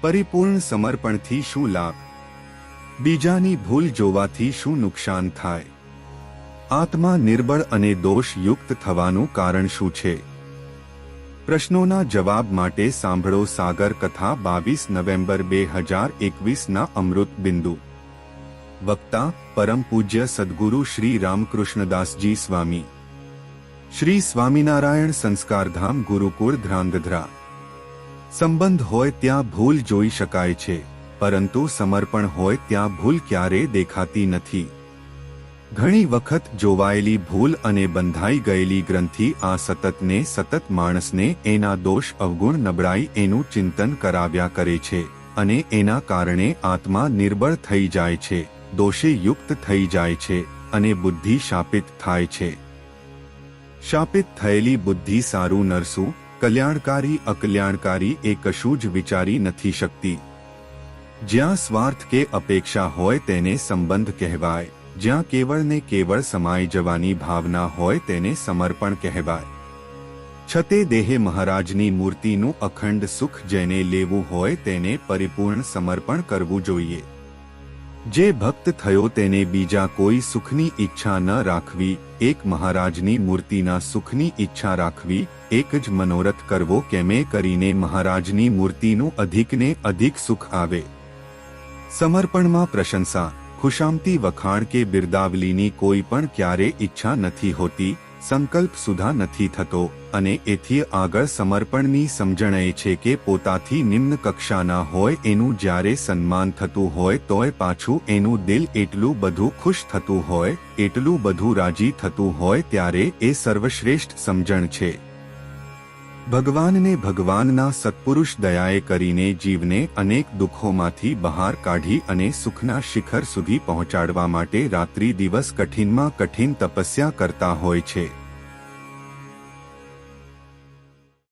પરિપૂર્ણ સમર્પણથી શું લાભ? બીજાની ભૂલ જોવાથી શું નુકસાન થાય? આત્મા નિર્બળ અને દોષયુક્ત થવાનું કારણ શું છે? પ્રશ્નોના જવાબ માટે સાંભળો સાગર કથા 22 નવેમ્બર 2021 અમૃત બિંદુ. વક્તા પરમ પૂજ્ય સદગુરુ શ્રી રામકૃષ્ણદાસજી સ્વામી. શ્રી સ્વામિનારાયણ સંસ્કારધામ ગુરુકુળ ધ્રાંગધ્રા. સંબંધ હોય ત્યાં ભૂલ જોઈ શકાય છે, પરંતુ સમર્પણ હોય ત્યાં ભૂલ ક્યારેય દેખાતી નથી. ઘણી વખત જોવાયેલી ભૂલ અને બંધાઈ ગયેલી ગ્રંથિ આ સતત માણસને એના દોષ અવગુણ નબળાઈ એનું ચિંતન કરાવ્યા કરે છે, અને એના કારણે આત્મા નિર્બળ થઈ જાય છે, દોષે યુક્ત થઈ જાય છે, અને બુદ્ધિ શાપિત થાય છે. શાપિત થયેલી બુદ્ધિ સારું નરસું, કલ્યાણકારી અકલ્યાણકારી એ કશું જ વિચારી નથી શકતી. જ્યાં સ્વાર્થ કે અપેક્ષા હોય તેને સંબંધ કહેવાય, જ્યાં કેવળ ને કેવળ સમાઈ જવાની ભાવના હોય તેને સમર્પણ કહેવાય. છતે દેહે મહારાજની મૂર્તિનું અખંડ સુખ જેને લેવું હોય તેને પરિપૂર્ણ સમર્પણ કરવું જોઈએ. જે ભક્ત થયો તેને બીજા કોઈ સુખની ઈચ્છા ન રાખવી, એક મહારાજની મૂર્તિના સુખની ઈચ્છા રાખવી, એક જ મનોરથ કરવો કેમે કરીને મહારાજની મૂર્તિનું અધિકને અધિક સુખ આવે. સમર્પણમાં પ્રશંસા, ખુશામતી વખાણ કે બિરદાવલીની કોઈ પણ ક્યારે ઈચ્છા નથી હોતી, સંકલ્પ સુધા નથી થતો, અને એથી આગળ સમર્પણની સમજણ એ છે કે પોતાથી નિમ્ન કક્ષાના હોય એનું જ્યારે સન્માન થતું હોય તોય પાછું એનું દિલ એટલું બધું ખુશ થતું હોય, એટલું બધું રાજી થતું હોય ત્યારે એ સર્વશ્રેષ્ઠ સમજણ છે. ભગવાનને ભગવાનના સત્પુરુષ દયાએ કરીને જીવને અનેક દુઃખોમાંથી બહાર કાઢી અને સુખના શિખર સુધી પહોંચાડવા માટે રાત્રિ દિવસ કઠિનમાં કઠિન તપસ્યા કરતા હોય છે.